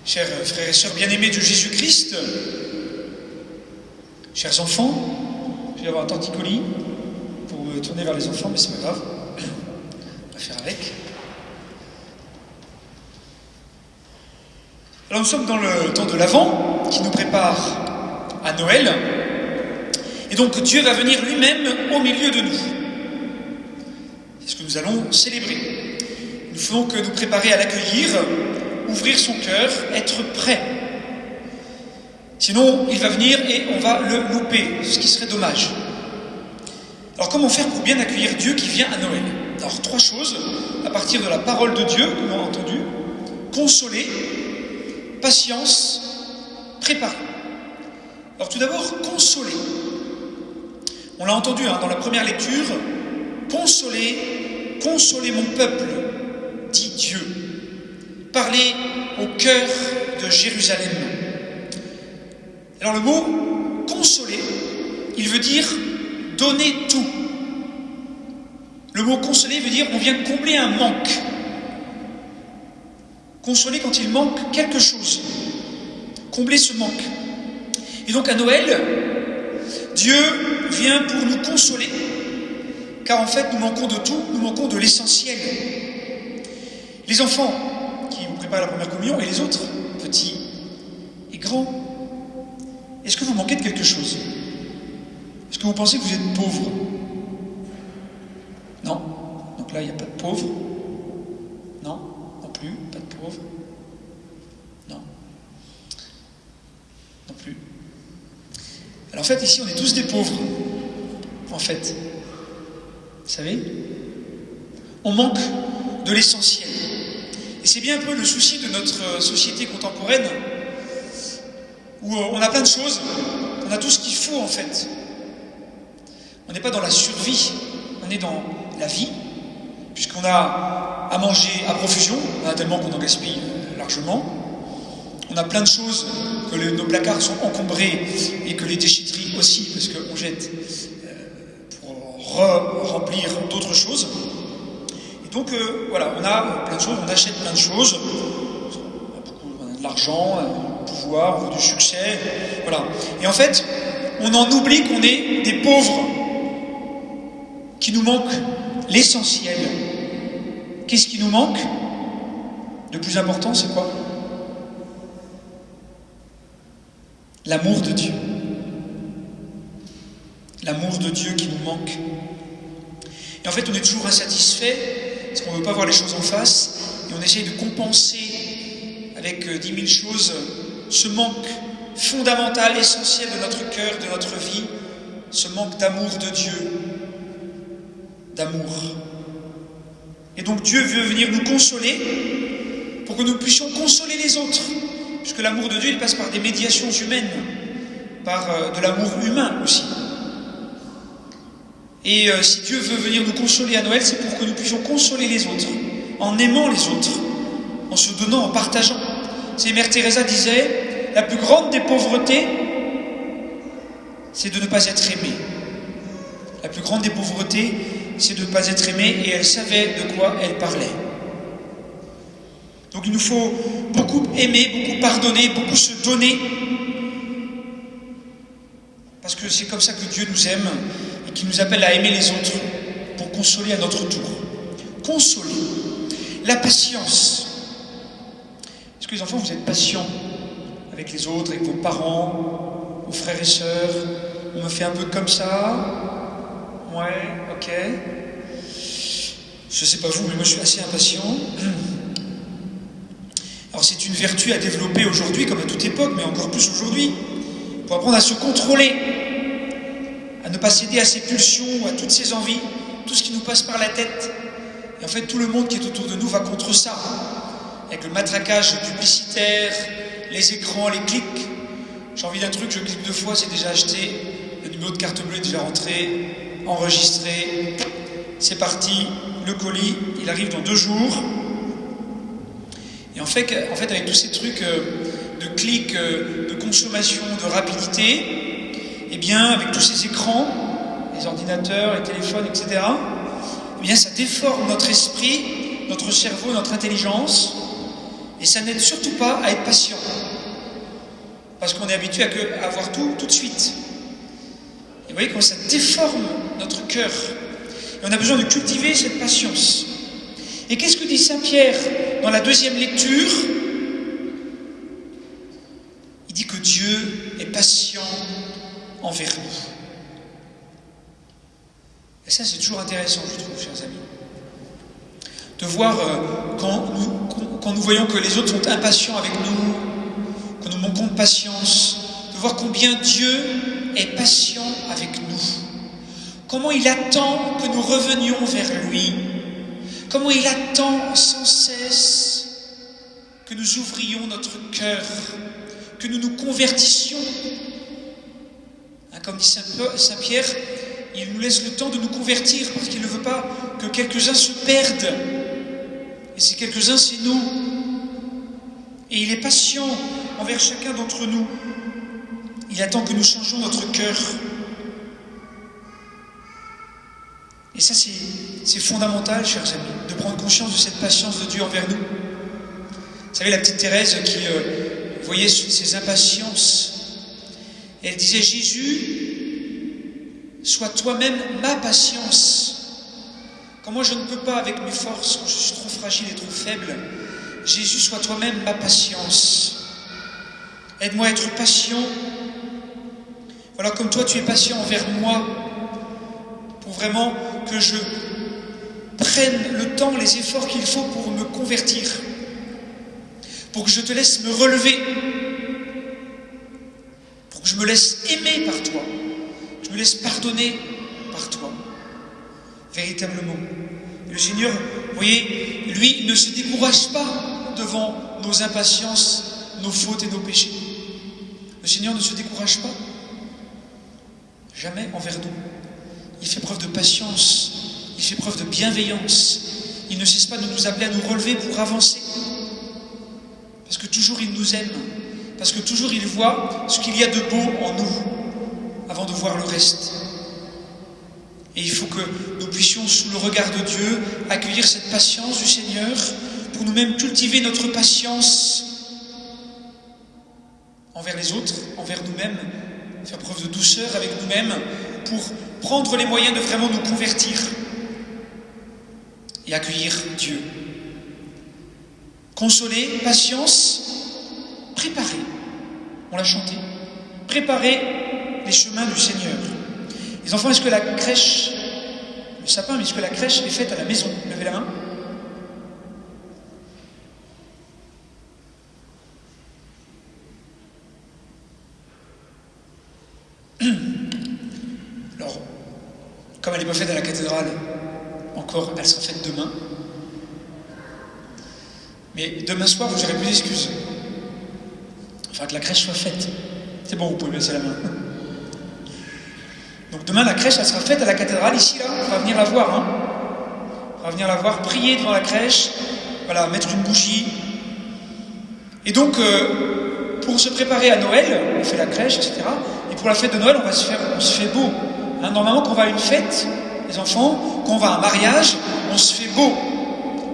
Chers frères et sœurs bien-aimés de Jésus-Christ, chers enfants, je vais avoir un torticolis pour me tourner vers les enfants, mais c'est pas grave, on va faire avec. Alors nous sommes dans le temps de l'Avent, qui nous prépare à Noël, et donc Dieu va venir lui-même au milieu de nous. C'est ce que nous allons célébrer. Nous faisons que nous préparer à l'accueillir, ouvrir son cœur, être prêt. Sinon, il va venir et on va le louper, ce qui serait dommage. Alors comment faire pour bien accueillir Dieu qui vient à Noël? Alors 3 choses, à partir de la parole de Dieu, que nous avons entendu: consoler, patience, préparer. Alors tout d'abord, consoler. On l'a entendu dans la première lecture, consoler, consoler mon peuple, dit Dieu. Parler au cœur de Jérusalem. Alors le mot consoler, il veut dire donner tout. Le mot consoler veut dire on vient combler un manque. Consoler quand il manque quelque chose. Combler ce manque. Et donc à Noël, Dieu vient pour nous consoler, car en fait nous manquons de tout, nous manquons de l'essentiel. Les enfants qui vous préparent la première communion et les autres, petits et grands, est-ce que vous manquez de quelque chose? Est-ce que vous pensez que vous êtes pauvre? Non. Donc là, il n'y a pas de pauvre. Non, non plus, pas de pauvre. Non. Non plus. Alors en fait, ici, on est tous des pauvres. En fait. Vous savez? On manque de l'essentiel. Et c'est bien un peu le souci de notre société contemporaine, où on a plein de choses, on a tout ce qu'il faut en fait. On n'est pas dans la survie, on est dans la vie, puisqu'on a à manger à profusion, on a tellement qu'on en gaspille largement. On a plein de choses, que nos placards sont encombrés et que les déchetteries aussi, parce qu'on jette pour remplir d'autres choses. Donc voilà, on a plein de choses, on achète plein de choses, on a de l'argent, du pouvoir, on veut du succès, voilà. Et en fait, on en oublie qu'on est des pauvres, qu'il nous manque l'essentiel. Qu'est-ce qui nous manque? Le plus important, c'est quoi? L'amour de Dieu. L'amour de Dieu qui nous manque. Et en fait, on est toujours insatisfait, parce qu'on ne veut pas voir les choses en face, et on essaye de compenser avec 10 000 choses ce manque fondamental, essentiel de notre cœur, de notre vie, ce manque d'amour de Dieu, d'amour. Et donc Dieu veut venir nous consoler pour que nous puissions consoler les autres, puisque l'amour de Dieu, il passe par des médiations humaines, par de l'amour humain aussi. Et si Dieu veut venir nous consoler à Noël, c'est pour que nous puissions consoler les autres, en aimant les autres, en se donnant, en partageant. C'est Mère Teresa disait, la plus grande des pauvretés, c'est de ne pas être aimé. La plus grande des pauvretés, c'est de ne pas être aimé, et elle savait de quoi elle parlait. Donc il nous faut beaucoup aimer, beaucoup pardonner, beaucoup se donner, parce que c'est comme ça que Dieu nous aime, et qui nous appelle à aimer les autres pour consoler à notre tour. Consoler. La patience. Est-ce que les enfants, vous êtes patients avec les autres, avec vos parents, vos frères et sœurs? On me fait un peu comme ça? Ouais, ok. Je sais pas vous, mais moi je suis assez impatient. Alors c'est une vertu à développer aujourd'hui, comme à toute époque, mais encore plus aujourd'hui, pour apprendre à se contrôler, à ne pas céder à ses pulsions, à toutes ses envies, tout ce qui nous passe par la tête. Et en fait, tout le monde qui est autour de nous va contre ça, avec le matraquage publicitaire, les écrans, les clics. J'ai envie d'un truc, je clique 2 fois, c'est déjà acheté, le numéro de carte bleue est déjà rentré, enregistré, c'est parti, le colis, il arrive dans 2 jours. Et en fait, avec tous ces trucs de clics, de consommation, de rapidité, eh bien, avec tous ces écrans, les ordinateurs, les téléphones, etc., eh bien, ça déforme notre esprit, notre cerveau, notre intelligence, et Et ça n'aide surtout pas à être patient. Parce qu'on est habitué à avoir tout de suite. Et vous voyez comment ça déforme notre cœur. Et on a besoin de cultiver cette patience. Et qu'est-ce que dit Saint Pierre dans la deuxième lecture? Il dit que Dieu est patient envers nous. Et ça, c'est toujours intéressant, je trouve, chers amis. De voir quand nous voyons que les autres sont impatients avec nous, que nous manquons de patience, de voir combien Dieu est patient avec nous. Comment il attend que nous revenions vers lui. Comment il attend sans cesse que nous ouvrions notre cœur, que nous nous convertissions. Comme dit Saint Pierre, il nous laisse le temps de nous convertir parce qu'il ne veut pas que quelques-uns se perdent. Et ces quelques-uns, c'est nous. Et il est patient envers chacun d'entre nous. Il attend que nous changions notre cœur. Et ça, c'est fondamental, chers amis, de prendre conscience de cette patience de Dieu envers nous. Vous savez, la petite Thérèse qui voyait ses impatiences, elle disait: Jésus, sois toi-même ma patience. Quand moi je ne peux pas avec mes forces, quand je suis trop fragile et trop faible, Jésus, sois toi-même ma patience. Aide-moi à être patient. Voilà, comme toi tu es patient envers moi, pour vraiment que je prenne le temps, les efforts qu'il faut pour me convertir, pour que je te laisse me relever, pour que je me laisse aimer par toi, que je me laisse pardonner par toi, véritablement. Et le Seigneur, vous voyez, lui, il ne se décourage pas devant nos impatiences, nos fautes et nos péchés. Le Seigneur ne se décourage pas, jamais envers nous. Il fait preuve de patience, il fait preuve de bienveillance. Il ne cesse pas de nous appeler à nous relever pour avancer. Parce que toujours il nous aime, parce que toujours il voit ce qu'il y a de beau en nous, avant de voir le reste. Et il faut que nous puissions, sous le regard de Dieu, accueillir cette patience du Seigneur, pour nous-mêmes cultiver notre patience envers les autres, envers nous-mêmes, faire preuve de douceur avec nous-mêmes, pour prendre les moyens de vraiment nous convertir et accueillir Dieu. Consoler, patience, préparer. On l'a chanté. Préparer les chemins du Seigneur. Les enfants, est-ce que la crèche, le sapin, mais est-ce que la crèche est faite à la maison? Levez la main. Alors, comme elle n'est pas faite à la cathédrale, encore, elle sera faite demain. Mais demain soir, vous n'aurez plus d'excuses. Enfin, que la crèche soit faite. C'est bon, vous pouvez me laisser la main. Donc demain, la crèche, elle sera faite à la cathédrale, ici, là. On va venir la voir, hein. On va venir la voir, prier devant la crèche. Voilà, mettre une bougie. Et donc, pour se préparer à Noël, on fait la crèche, etc. Et pour la fête de Noël, on se fait beau. Hein, normalement, quand on va à une fête, les enfants, quand on va à un mariage, on se fait beau.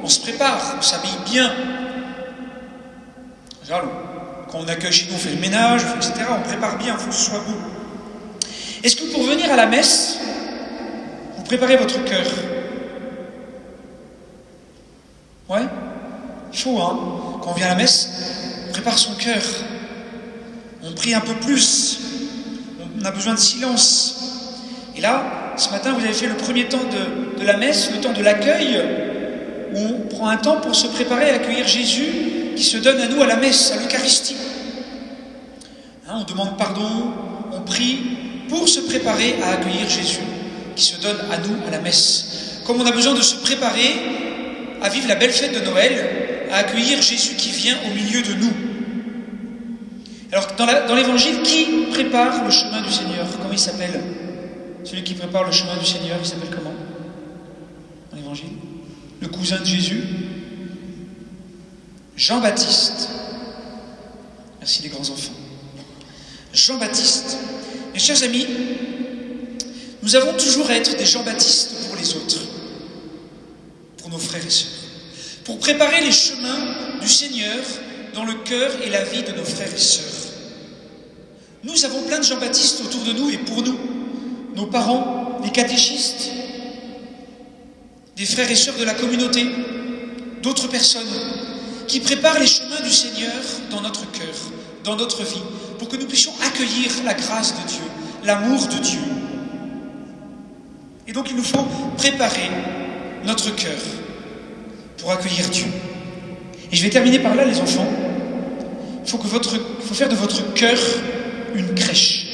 On se prépare, on s'habille bien. Genre, quand on accueille chez nous, on fait le ménage, etc. On prépare bien, il faut que ce soit beau. Est-ce que pour venir à la messe, vous préparez votre cœur? Ouais? Il faut, hein? Quand on vient à la messe, on prépare son cœur. On prie un peu plus. On a besoin de silence. Et là, ce matin, vous avez fait le premier temps de la messe, le temps de l'accueil, où on prend un temps pour se préparer à accueillir Jésus qui se donne à nous à la messe, à l'Eucharistie. Hein, on demande pardon, on prie pour se préparer à accueillir Jésus qui se donne à nous à la messe. Comme on a besoin de se préparer à vivre la belle fête de Noël, à accueillir Jésus qui vient au milieu de nous. Alors, dans l'Évangile, qui prépare le chemin du Seigneur? Comment il s'appelle? Celui qui prépare le chemin du Seigneur, il s'appelle comment? Dans l'Évangile? Le cousin de Jésus, Jean-Baptiste. Merci les grands enfants. Jean-Baptiste. Mes chers amis, nous avons toujours à être des Jean-Baptistes pour les autres, pour nos frères et sœurs, pour préparer les chemins du Seigneur dans le cœur et la vie de nos frères et sœurs. Nous avons plein de Jean-Baptiste autour de nous et pour nous, nos parents, les catéchistes, des frères et sœurs de la communauté, d'autres personnes qui préparent les chemins du Seigneur dans notre cœur, dans notre vie, pour que nous puissions accueillir la grâce de Dieu, l'amour de Dieu. Et donc il nous faut préparer notre cœur pour accueillir Dieu. Et je vais terminer par là, les enfants. Il faut faire de votre cœur une crèche.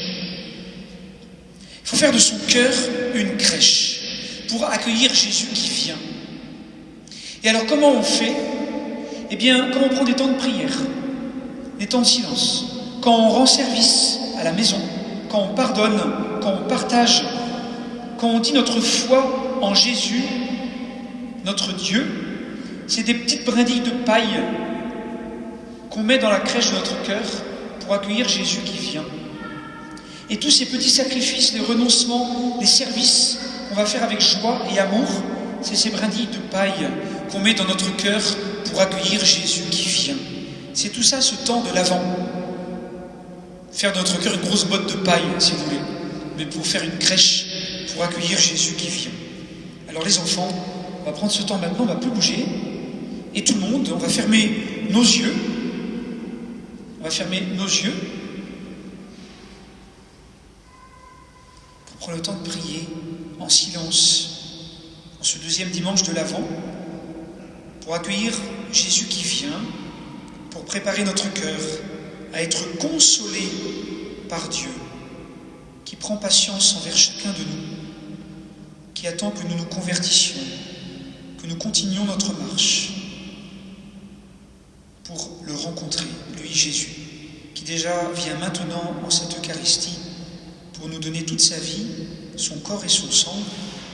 Il faut faire de son cœur une crèche pour accueillir Jésus qui vient. Et alors comment on fait ? Eh bien, quand on prend des temps de prière, des temps de silence, quand on rend service à la maison, quand on pardonne, quand on partage, quand on dit notre foi en Jésus, notre Dieu, c'est des petites brindilles de paille qu'on met dans la crèche de notre cœur pour accueillir Jésus qui vient. Et tous ces petits sacrifices, les renoncements, les services qu'on va faire avec joie et amour, c'est ces brindilles de paille qu'on met dans notre cœur pour accueillir Jésus qui vient. C'est tout ça, ce temps de l'Avent. Faire de notre cœur une grosse botte de paille, si vous voulez, mais pour faire une crèche, pour accueillir Jésus qui vient. Alors les enfants, on va prendre ce temps maintenant, on ne va plus bouger, et tout le monde, on va fermer nos yeux. On va fermer nos yeux pour prendre le temps de prier en silence, en ce deuxième dimanche de l'Avent, pour accueillir Jésus qui vient, pour préparer notre cœur à être consolé par Dieu, qui prend patience envers chacun de nous, qui attend que nous nous convertissions, que nous continuions notre marche pour le rencontrer, lui Jésus, qui déjà vient maintenant en cette Eucharistie pour nous donner toute sa vie, son corps et son sang,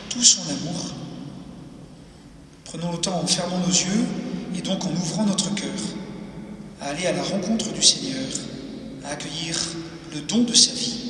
tout son amour. Prenons le temps en fermant nos yeux et donc en ouvrant notre cœur à aller à la rencontre du Seigneur, à accueillir le don de sa vie.